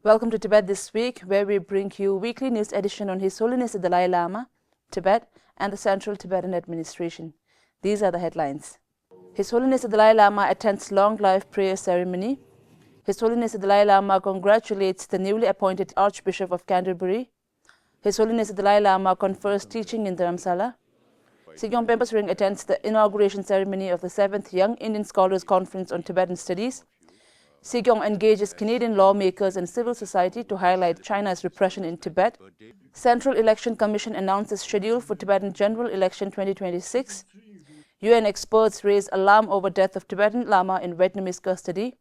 Welcome to Tibet This Week, where we bring you a weekly news edition on His Holiness the Dalai Lama, Tibet, and the Central Tibetan Administration. These are the headlines. His Holiness the Dalai Lama attends long life prayer ceremony. His Holiness the Dalai Lama congratulates the newly appointed Archbishop of Canterbury. His Holiness the Dalai Lama confers teaching in Dharamshala. Sikyong Penpa attends the inauguration ceremony of the 7th Young Indian Scholars Conference on Tibetan Studies. Sikyong engages Canadian lawmakers and civil society to highlight China's repression in Tibet. Central Election Commission announces schedule for Tibetan General Election 2026. UN experts raise alarm over death of Tibetan Lama in Vietnamese custody.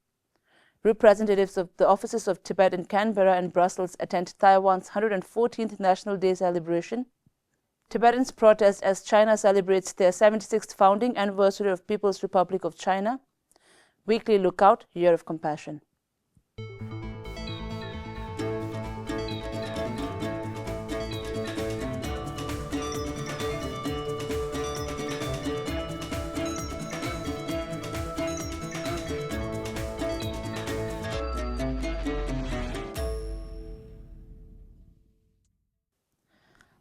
Representatives of the offices of Tibet in Canberra and Brussels attend Taiwan's 114th National Day celebration. Tibetans protest as China celebrates their 76th founding anniversary of People's Republic of China. Weekly Lookout, Year of Compassion.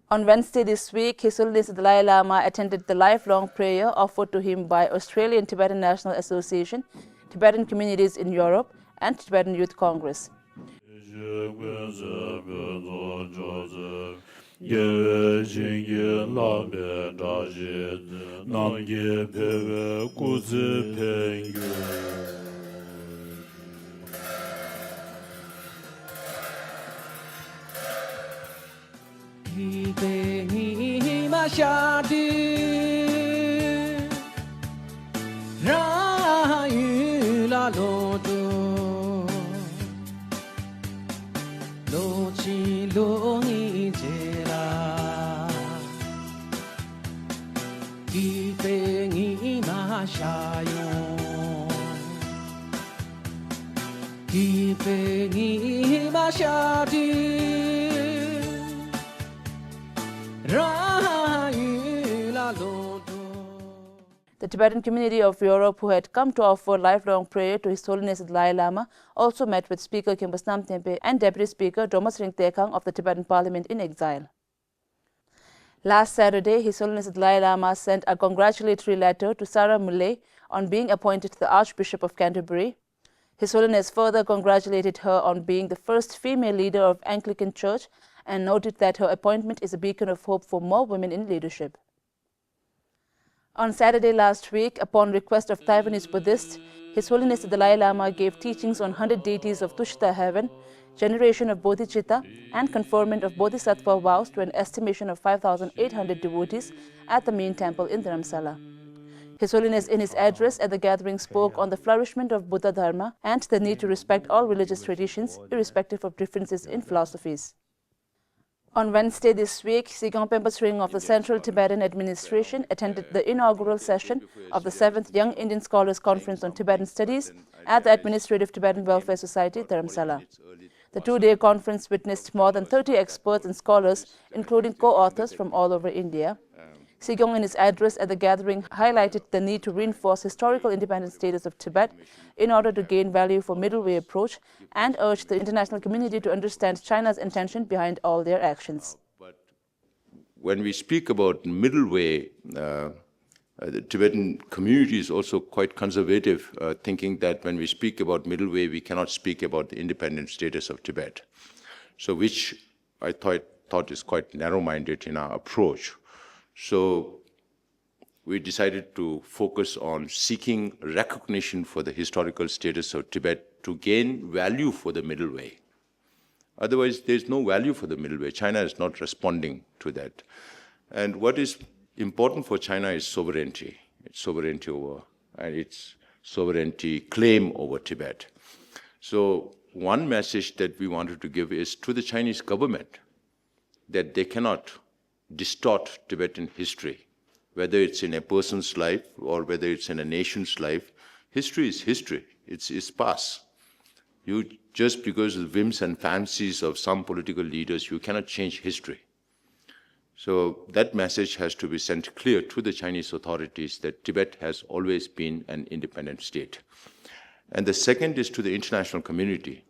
On Wednesday this week, His Holiness the Dalai Lama attended the lifelong prayer offered to him by Australian Tibetan National Association, Tibetan Communities in Europe, and Tibetan Youth Congress. The Tibetan community of Europe, who had come to offer lifelong prayer to His Holiness the Dalai Lama, also met with Speaker Kimbasnam Tempe and Deputy Speaker Tsering Tekang of the Tibetan Parliament in exile. Last Saturday, His Holiness the Dalai Lama sent a congratulatory letter to Sarah Muley on being appointed the Archbishop of Canterbury. His Holiness further congratulated her on being the first female leader of Anglican Church and noted that her appointment is a beacon of hope for more women in leadership. On Saturday last week, upon request of Taiwanese Buddhists, His Holiness the Dalai Lama gave teachings on 100 deities of Tushita heaven, generation of Bodhicitta, and conferment of Bodhisattva vows to an estimation of 5,800 devotees at the main temple in Dharamshala. His Holiness in his address at the gathering spoke on the flourishment of Buddha Dharma and the need to respect all religious traditions, irrespective of differences in philosophies. On Wednesday this week, Sikyong Penpa of the Central Tibetan Administration attended the inaugural session of the 7th Young Indian Scholars Conference on Tibetan Studies at the Administrative Tibetan Welfare Society, Dharamshala. The two-day conference witnessed more than 30 experts and scholars, including co-authors from all over India. Sikyong in his address at the gathering highlighted the need to reinforce historical independent status of Tibet in order to gain value for middle way approach and urged the international community to understand China's intention behind all their actions. But when we speak about middle way, the Tibetan community is also quite conservative, thinking that when we speak about middle way, we cannot speak about the independent status of Tibet. So which I thought is quite narrow-minded in our approach. So we decided to focus on seeking recognition for the historical status of Tibet to gain value for the middle way. Otherwise, there's no value for the middle way. China is not responding to that. And what is important for China is sovereignty. Its sovereignty over, and its sovereignty claim over Tibet. So one message that we wanted to give is to the Chinese government that they cannot distort Tibetan history, whether it's in a person's life or whether it's in a nation's life. History is history. It's past. You just because of the whims and fancies of some political leaders, you cannot change history. So that message has to be sent clear to the Chinese authorities that Tibet has always been an independent state. And the second is to the international community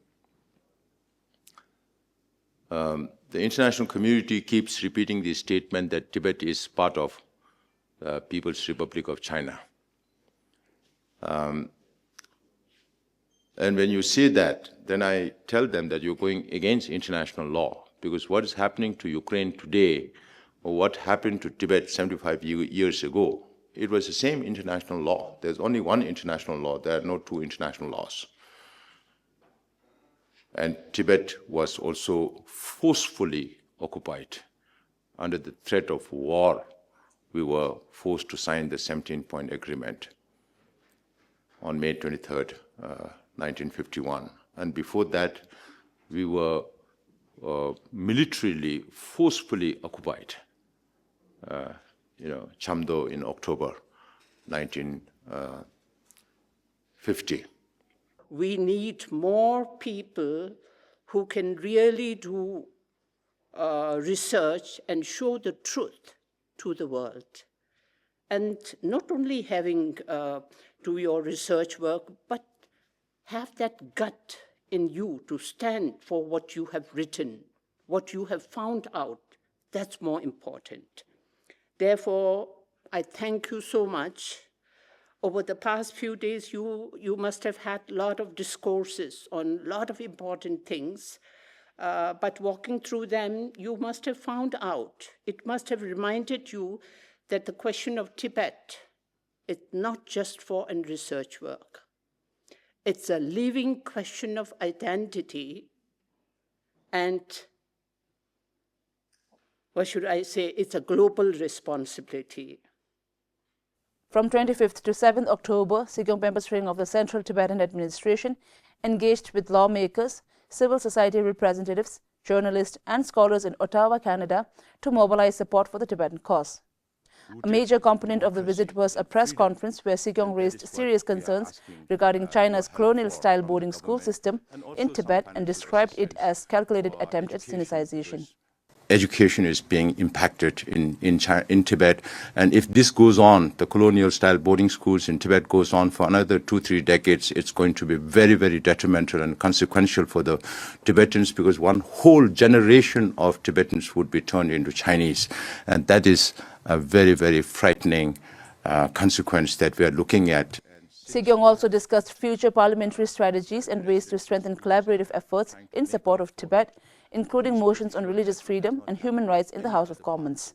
The international community keeps repeating the statement that Tibet is part of the People's Republic of China. And when you say that, then I tell them that you're going against international law, because what is happening to Ukraine today, or what happened to Tibet 75 years ago, it was the same international law. There's only one international law. There are no two international laws. And Tibet was also forcefully occupied. Under the threat of war, we were forced to sign the 17-point agreement on May 23rd, 1951. And before that, we were militarily, forcefully occupied. Chamdo in October 1950. We need more people who can really do research and show the truth to the world. And not only having do your research work, but have that gut in you to stand for what you have written, what you have found out. That's more important. Therefore, I thank you so much. Over the past few days, you must have had a lot of discourses on a lot of important things, but walking through them, you must have found out, it must have reminded you that the question of Tibet is not just for research work. It's a living question of identity, and what should I say, it's a global responsibility. From 25th to 7th October, Sikyong Penpa Tsering of the Central Tibetan Administration engaged with lawmakers, civil society representatives, journalists and scholars in Ottawa, Canada to mobilize support for the Tibetan cause. A major component of the visit was a press conference where Sikyong raised serious concerns regarding China's colonial-style boarding school system in Tibet and described it as calculated attempt at sinicization. Education is being impacted in Tibet, and if this goes on, the colonial-style boarding schools in Tibet goes on for another 2-3 decades, it's going to be very, very detrimental and consequential for the Tibetans, because one whole generation of Tibetans would be turned into Chinese, and that is a very, very frightening consequence that we are looking at. Sikyong also discussed future parliamentary strategies and ways to strengthen collaborative efforts in support of Tibet, including motions on religious freedom and human rights in the House of Commons.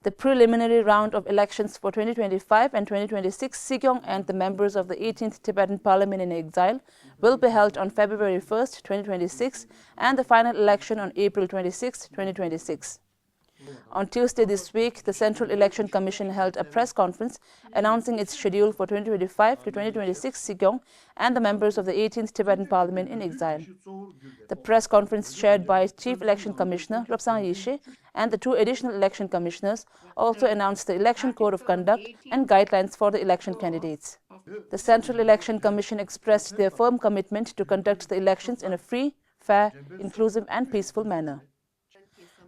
The preliminary round of elections for 2025 and 2026, Sikyong and the members of the 18th Tibetan Parliament in exile will be held on February 1st, 2026, and the final election on April 26, 2026. On Tuesday this week, the Central Election Commission held a press conference announcing its schedule for 2025 to 2026 Sikyong and the members of the 18th Tibetan Parliament in exile. The press conference chaired by Chief Election Commissioner Lobsang Yishe and the 2 additional election commissioners also announced the election code of conduct and guidelines for the election candidates. The Central Election Commission expressed their firm commitment to conduct the elections in a free, fair, inclusive and peaceful manner.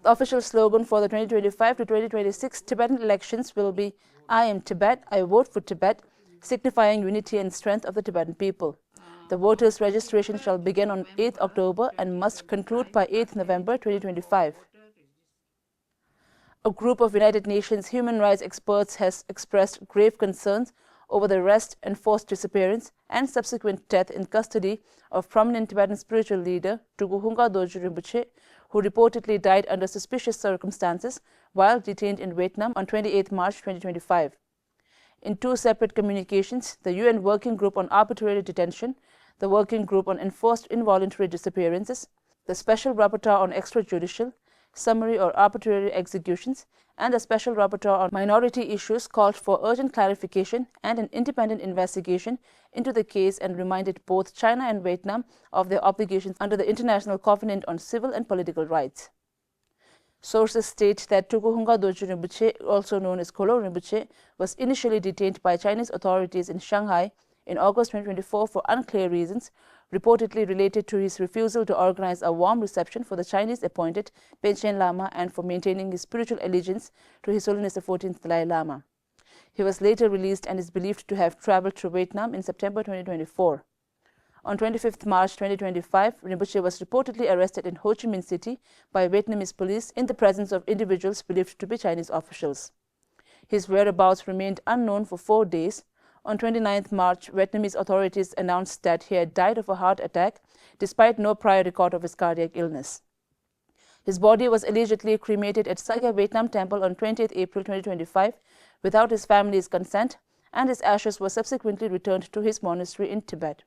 The official slogan for the 2025 to 2026 Tibetan elections will be "I am Tibet, I vote for Tibet," signifying unity and strength of the Tibetan people. The voters' registration shall begin on 8th October and must conclude by 8th November 2025. A group of United Nations human rights experts has expressed grave concerns over the arrest and forced disappearance and subsequent death in custody of prominent Tibetan spiritual leader Tukuhunga Dorje Rinpoche, who reportedly died under suspicious circumstances while detained in Vietnam on 28 March 2025. In 2 separate communications, the UN Working Group on Arbitrary Detention, the Working Group on Enforced Involuntary Disappearances, the Special Rapporteur on Extrajudicial, Summary or Arbitrary Executions, and the Special Rapporteur on Minority Issues called for urgent clarification and an independent investigation into the case and reminded both China and Vietnam of their obligations under the International Covenant on Civil and Political Rights. Sources state that Tukuhunga Dorje Rinpoche, also known as Kolo Rinpoche, was initially detained by Chinese authorities in Shanghai in August 2024 for unclear reasons, reportedly related to his refusal to organize a warm reception for the Chinese-appointed Panchen Lama and for maintaining his spiritual allegiance to His Holiness the 14th Dalai Lama. He was later released and is believed to have traveled to Vietnam in September 2024. On 25 March 2025, Rinpoche was reportedly arrested in Ho Chi Minh City by Vietnamese police in the presence of individuals believed to be Chinese officials. His whereabouts remained unknown for 4 days. On 29 March, Vietnamese authorities announced that he had died of a heart attack despite no prior record of his cardiac illness. His body was allegedly cremated at Sakya Vietnam Temple on 20 April 2025 without his family's consent, and his ashes were subsequently returned to his monastery in Tibet.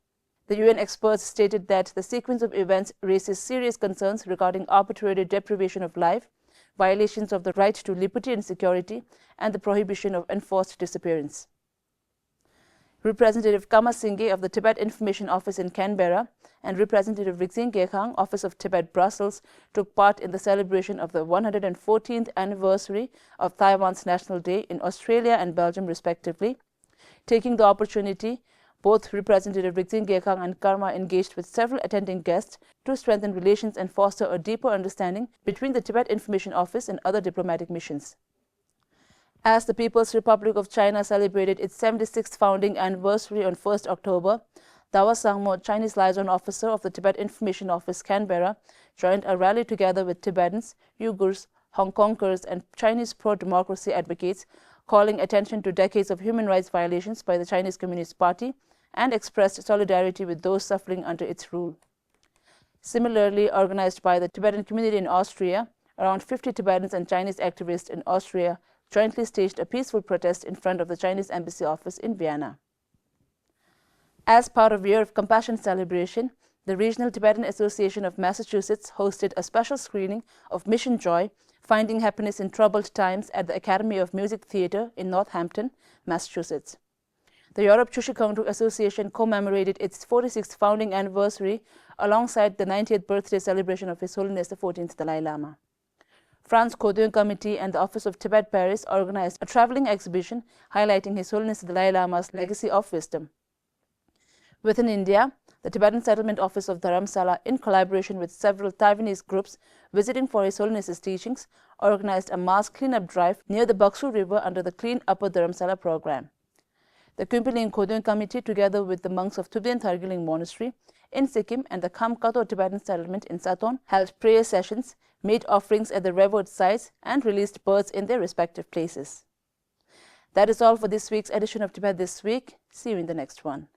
The UN experts stated that the sequence of events raises serious concerns regarding arbitrary deprivation of life, violations of the right to liberty and security, and the prohibition of enforced disappearance. Representative Kama Singye of the Tibet Information Office in Canberra and Representative Rixing Gekhang, Office of Tibet, Brussels, took part in the celebration of the 114th anniversary of Taiwan's National Day in Australia and Belgium, respectively. Taking the opportunity, both Representative Rixing Gekhang and Karma engaged with several attending guests to strengthen relations and foster a deeper understanding between the Tibet Information Office and other diplomatic missions. As the People's Republic of China celebrated its 76th founding anniversary on 1 October, Dawa Sangmo, Chinese liaison officer of the Tibet Information Office, Canberra, joined a rally together with Tibetans, Uyghurs, Hong Kongers, and Chinese pro-democracy advocates, calling attention to decades of human rights violations by the Chinese Communist Party and expressed solidarity with those suffering under its rule. Similarly, organized by the Tibetan community in Austria, around 50 Tibetans and Chinese activists in Austria jointly staged a peaceful protest in front of the Chinese Embassy office in Vienna. As part of Year of Compassion celebration, the Regional Tibetan Association of Massachusetts hosted a special screening of Mission Joy, Finding Happiness in Troubled Times at the Academy of Music Theatre in Northampton, Massachusetts. The Europe Chushikongru Association commemorated its 46th founding anniversary alongside the 90th birthday celebration of His Holiness the 14th Dalai Lama. France Kodun Committee and the Office of Tibet Paris organized a traveling exhibition highlighting His Holiness the Dalai Lama's legacy of wisdom. Within India, the Tibetan Settlement Office of Dharamshala, in collaboration with several Taiwanese groups visiting for His Holiness's teachings, organized a mass cleanup drive near the Baksu River under the Clean Upper Dharamshala program. The Kumpiling Kodun Committee, together with the monks of Tubden Thargiling Monastery in Sikkim and the Kham Kato Tibetan settlement in Saton, held prayer sessions, made offerings at the revered sites, and released birds in their respective places. That is all for this week's edition of Tibet This Week. See you in the next one.